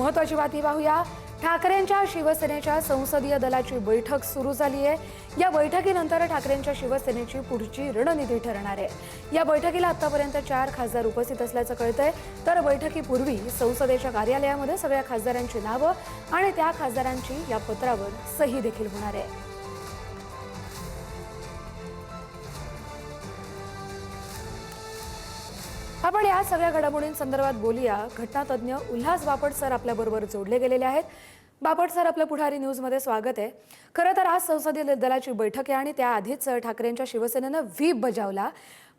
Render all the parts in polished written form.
महत्त्वाची बातमी पाहूया। ठाकरेंच्या शिवसेनेच्या संसदीय दलाची बैठक सुरू झाली आहे। या बैठकीनंतर ठाकरेंच्या शिवसेनेची पुढची रणनीती ठरणार आहे। या बैठकीला आतापर्यंत 4 खासदार उपस्थित असल्याचं कळतंय। तर बैठकीपूर्वी संसदेच्या कार्यालयामध्ये सगळ्या खासदारांची नावं आणि त्या खासदारांची या पत्रावर सही देखील होणार आहे। आपण या सगळ्या घडामोडींसंदर्भात बोलूया। घटनातज्ञ उल्हास बापट सर आपल्याबरोबर जोडले गेलेले आहेत। बापट सर, आपलं पुढारी न्यूजमध्ये स्वागत आहे। खरं तर आज संसदीय दलाची बैठक आहे आणि त्याआधीच ठाकरेंच्या शिवसेनेनं व्हीप बजावला।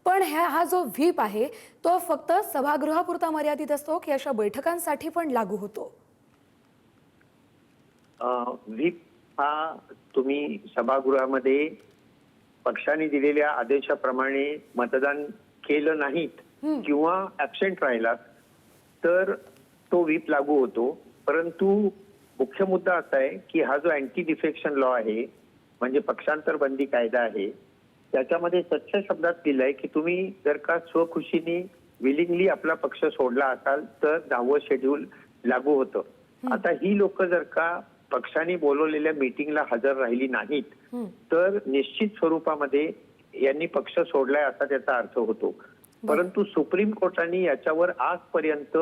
पण हा जो व्हीप आहे तो फक्त सभागृहापुरता मर्यादित असतो की अशा बैठकांसाठी पण लागू होतो? व्हीप हा तुम्ही सभागृहामध्ये पक्षाने दिलेल्या आदेशाप्रमाणे मतदान केलं नाहीत किंवा ऍब्सेंट राहिलात तर तो व्हीप लागू होतो। परंतु मुख्य मुद्दा असा आहे की हा जो अँटी डिफेक्शन लॉ आहे, म्हणजे पक्षांतर बंदी कायदा आहे, त्याच्यामध्ये स्वच्छ शब्दात दिलंय की तुम्ही जर का स्वखुशीने विलिंगली आपला पक्ष सोडला असाल तर 10वं शेड्यूल लागू होतं। आता ही लोक जर का पक्षाने बोलवलेल्या मीटिंगला हजर राहिली नाहीत तर निश्चित स्वरूपामध्ये यांनी पक्ष सोडलाय असा त्याचा अर्थ होतो। परंतु सुप्रीम कोर्टाने याच्यावर आजपर्यंत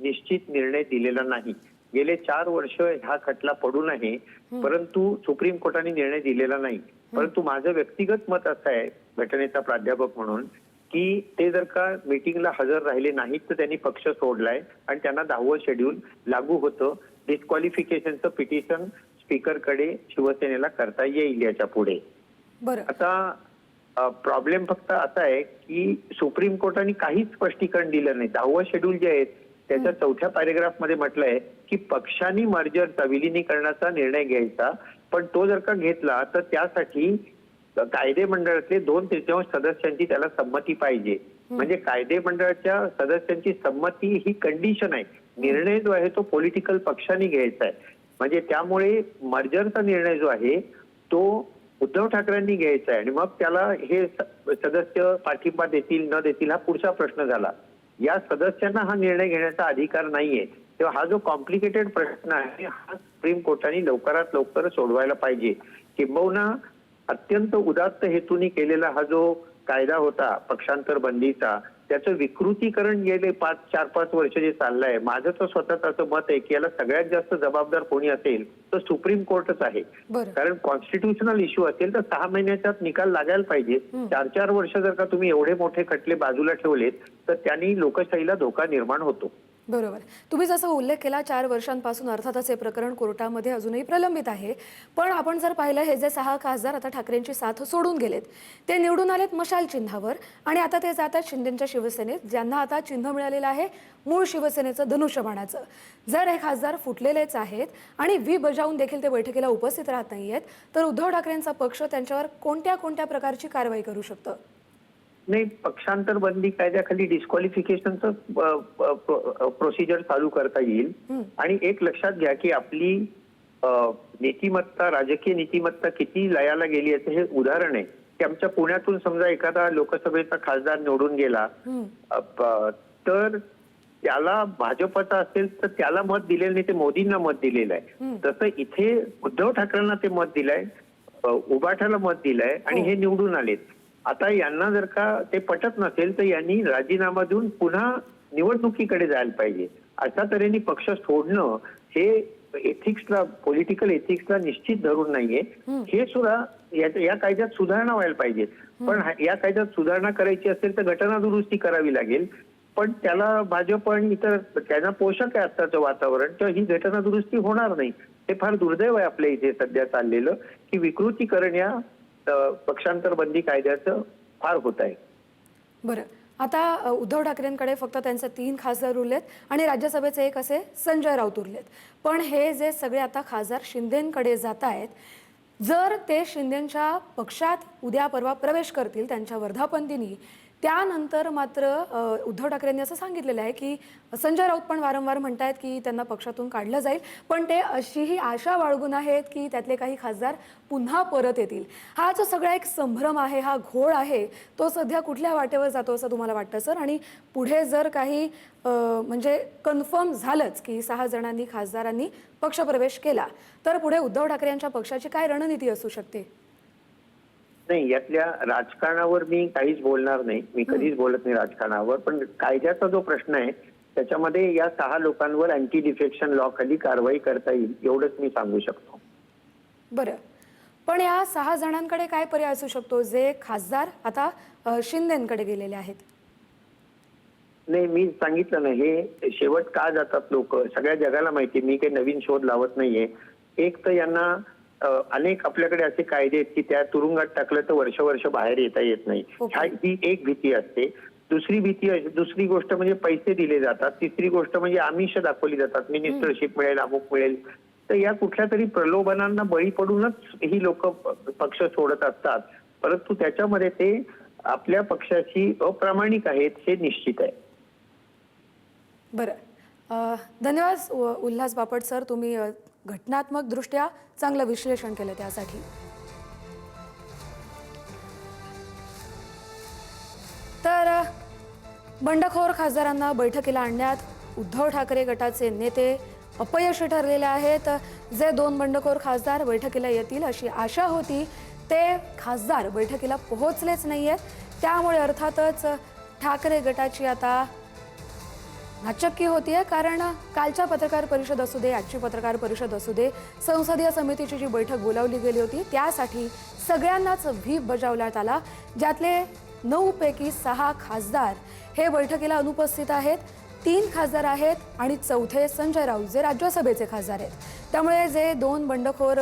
निश्चित निर्णय दिलेला नाही। गेले 4 वर्ष हा खटला पडून आहे, परंतु सुप्रीम कोर्टाने निर्णय दिलेला नाही। परंतु माझं व्यक्तिगत मत असं आहे घटनेचा प्राध्यापक म्हणून की ते जर का मीटिंगला हजर राहिले नाहीत तर त्यांनी पक्ष सोडलाय आणि त्यांना 10वं शेड्यूल लागू होतं। डिस्क्वालिफिकेशनचं पिटिशन स्पीकरकडे शिवसेनेला करता येईल याच्या पुढे। आता प्रॉब्लेम फक्त असा आहे की सुप्रीम कोर्टाने काहीच स्पष्टीकरण दिलं नाही। 10वं शेड्यूल जे आहे त्याच्या 4थ्या पॅरेग्राफ मध्ये म्हटलंय की पक्षांनी मर्जरचा विलिनीकरणाचा निर्णय घ्यायचा, पण तो जर का घेतला तर त्यासाठी कायदे मंडळातले 2/3 सदस्यांची त्याला संमती पाहिजे। म्हणजे कायदे मंडळाच्या सदस्यांची संमती ही कंडिशन आहे। निर्णय जो आहे तो पॉलिटिकल पक्षांनी घ्यायचा आहे। म्हणजे त्यामुळे मर्जरचा निर्णय जो आहे तो उद्धव ठाकरेंनी घ्यायचा आहे आणि मग त्याला हे सदस्य पाठिंबा देतील न देतील हा पुढचा प्रश्न झाला। या सदस्यांना हा निर्णय घेण्याचा अधिकार नाहीये। तेव्हा हा जो कॉम्प्लिकेटेड प्रश्न आहे हा सुप्रीम कोर्टाने लवकरात लवकर सोडवायला पाहिजे। किंबहुना अत्यंत उदात्त हेतूने केलेला हा जो कायदा होता पक्षांतर बंदीचा, त्याचं विकृतीकरण गेले 4-5 वर्ष जे चाललंय, माझं तर स्वतःच असं मत आहे की याला सगळ्यात जास्त जबाबदार कोणी असेल तर सुप्रीम कोर्टच आहे। कारण कॉन्स्टिट्यूशनल इश्यू असेल तर 6 महिन्याच्यात निकाल लागायला पाहिजे। 4-4 वर्ष जर का तुम्ही एवढे मोठे खटले बाजूला ठेवलेत तर त्यांनी लोकशाहीला धोका निर्माण होतो। बरोबर। तुम्ही जसं उल्लेख केला 4 वर्षांपासून अर्थातच हे प्रकरण कोर्टामध्ये अजूनही प्रलंबित आहे। पण आपण जर पाहिलं हे जे 6 खासदार आता ठाकरेंची साथ सोडून गेलेत ते निवडून आलेत मशाल चिन्हावर आणि आता ते जातात शिंदेंच्या शिवसेनेत, ज्यांना आता चिन्ह मिळालेलं आहे मूळ शिवसेनेचं धनुष्यबाणाचं। जर हे खासदार फुटलेलेच आहेत आणि व्ही बजावून देखील ते बैठकीला उपस्थित राहत नाहीयेत तर उद्धव ठाकरेंचा पक्ष त्यांच्यावर कोणत्या प्रकारची कारवाई करू शकतं? नाही, पक्षांतर बंदी कायद्याखाली डिस्क्वालिफिकेशनचं प्रोसिजर चालू करता येईल। आणि एक लक्षात घ्या की आपली नीतिमत्ता, राजकीय नीतिमत्ता किती लयाला गेली याचं हे उदाहरण आहे की आमच्या पुण्यातून समजा एखादा लोकसभेचा खासदार निवडून गेला तर त्याला भाजपचा असेल तर त्याला मत दिलेलं नाही, ते मोदींना मत दिलेलं आहे। तसं इथे उद्धव ठाकरेंना ते मत दिलंय, उबाठाला मत दिलंय आणि हे निवडून आलेत। आता यांना जर का ते पटत नसेल तर यांनी राजीनामा देऊन पुन्हा निवडणुकीकडे जायला पाहिजे। अशा तऱ्हेने पक्ष सोडणं हे एथिक्सला, पॉलिटिकल एथिक्सला निश्चित धरून नाहीये। हे सुद्धा या कायद्यात सुधारणा व्हायला पाहिजे। पण या कायद्यात सुधारणा करायची असेल तर घटना दुरुस्ती करावी लागेल, पण त्याला भाजप आणि इतर त्यांना पोषक आहे आत्ताचं वातावरण, तर ही घटना दुरुस्ती होणार नाही। हे फार दुर्दैव आहे आपल्या इथे सध्या चाललेलं की विकृतीकरण या पक्षांतर बंदी कायद्याचं फार होत आहे। बरं, आता उद्धव ठाकरेंकडे फक्त त्यांचे 3 खासदार उरलेत आणि राज्यसभेचे एक असे संजय राऊत उरलेत। पण हे जे सगळे आता खासदार शिंदेंकडे जात आहेत, जर ते शिंदेंच्या पक्षात उद्या परवा प्रवेश करतील त्यांच्या वर्धापन दिनी, त्यानंतर मात्र उद्धव ठाकरेंनी असं सांगितलेलं आहे की संजय राऊत पण वारंवार म्हणतायत की त्यांना पक्षातून काढलं जाईल, पण ते अशीही आशा बाळगून आहेत की त्यातले काही खासदार पुन्हा परत येतील. हा जो सगळा एक संभ्रम आहे, हा घोळ आहे, तो सध्या कुठल्या वाटेवर जातो असं तुम्हाला वाटतं सर? आणि पुढे जर काही म्हणजे कन्फर्म झालंच की 6 जणांनी खासदारांनी पक्षप्रवेश केला, तर पुढे उद्धव ठाकरे यांच्या पक्षाची काय रणनीती असू शकते? नाही, यातल्या राजकारणावर मी काहीच बोलणार नाही. मी कधीच बोलत नाही राजकारणावर. पण कायद्याचा जो प्रश्न आहे त्याच्यामध्ये या 6 लोकांवर अँटी डिफेक्शन लॉ खाली कारवाई करता येईल एवढंच मी सांगू शकतो. बरं, पण या 6 जणांकडे काय पर्याय असू शकतो जे खासदार आता शिंदेंकडे गेलेले आहेत? नाही, मी सांगितलं ना, हे शेवट का जातात लोक सगळ्या जगाला माहिती. मी काही नवीन शोध लावत नाहीये. एक तर यांना अनेक आपल्याकडे असे कायदे आहेत की त्या तुरुंगात टाकलं तर वर्ष बाहेर येता येत नाही. ही एक भीती असते. दुसरी गोष्ट म्हणजे पैसे दिले जातात. तिसरी गोष्ट म्हणजे आमिष दाखवली जातात, मिनिस्टरशिप मिळेल, अमुक मिळेल. तर या कुठल्या तरी प्रलोभनांना बळी पडूनच ही लोक पक्ष सोडत असतात. परंतु त्याच्यामध्ये ते आपल्या पक्षाची अप्रामाणिक आहेत हे निश्चित आहे. बरं, धन्यवाद उल्हास बापट सर, तुम्ही घटनात्मक दृष्ट्या चांगलं विश्लेषण केलं त्यासाठी. तर बंडखोर खासदारांना बैठकीला आणण्यात उद्धव ठाकरे गटाचे नेते अपयशी ठरलेले आहेत. जे 2 बंडखोर खासदार बैठकीला येतील अशी आशा होती, ते खासदार बैठकीला पोहोचलेच नाहीयेत. त्यामुळे अर्थातच ठाकरे गटाची आता नाचक्की होतीये. कारण कालच्या पत्रकार परिषद असू दे, आजची पत्रकार परिषद असू दे, संसदीय समितीची जी बैठक बोलावली गेली होती त्यासाठी सगळ्यांनाच व्हीप बजावण्यात आला. ज्यातले 9 पैकी 6 खासदार हे बैठकीला अनुपस्थित आहेत. 3 खासदार आहेत आणि चौथे संजय राऊत जे राज्यसभेचे खासदार आहेत. त्यामुळे जे 2 बंडखोर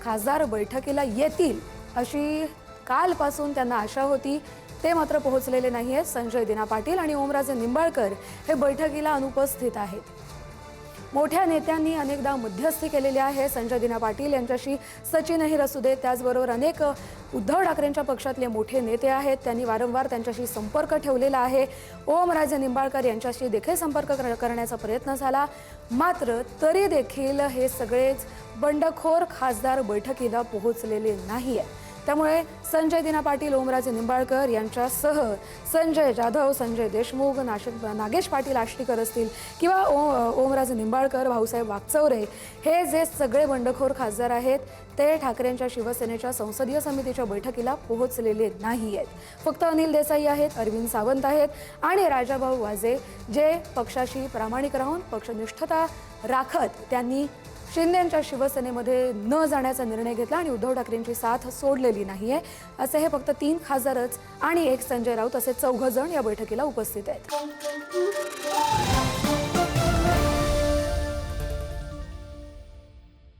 खासदार बैठकीला येतील अशी कालपासून त्यांना आशा होती, ते मात्र पोहोचलेले नाही आहेत. संजय दिना पाटील आणि ओमराजे निंबाळकर हे बैठकीला अनुपस्थित आहेत. मोठ्या नेत्यांनी अनेकदा मध्यस्थी केलेली आहे. संजय दिना पाटील यांच्याशी सचिन अहिर असू दे, त्याचबरोबर अनेक उद्धव ठाकरेंच्या पक्षातले मोठे नेते आहेत, त्यांनी वारंवार त्यांच्याशी संपर्क ठेवलेला आहे. ओमराजे निंबाळकर यांच्याशी देखील संपर्क करण्याचा प्रयत्न झाला, मात्र तरी देखील हे सगळेच बंडखोर खासदार बैठकीला पोहोचलेले नाही आहेत. त्यामुळे संजय दिना पाटील, ओमराजे निंबाळकर यांच्यासह संजय जाधव, संजय देशमुख, नागेश पाटील आष्टीकर असतील किंवा ओमराजे निंबाळकर, भाऊसाहेब वागचौरे, हे जे सगळे बंडखोर खासदार आहेत ते ठाकरेंच्या शिवसेनेच्या संसदीय समितीच्या बैठकीला पोहोचलेले नाही आहेत. फक्त अनिल देसाई आहेत, अरविंद सावंत आहेत आणि राजाभाऊ वाजे, जे पक्षाशी प्रामाणिक राहून पक्षनिष्ठता राखत त्यांनी शिंदेंच्या शिवसेनेमध्ये न जाण्याचा निर्णय घेतला आणि उद्धव ठाकरेंची साथ सोडलेली नाहीये. असे हे फक्त 3 खासदारच आणि 1 संजय राऊत असे 4 जण या बैठकीला उपस्थित आहेत.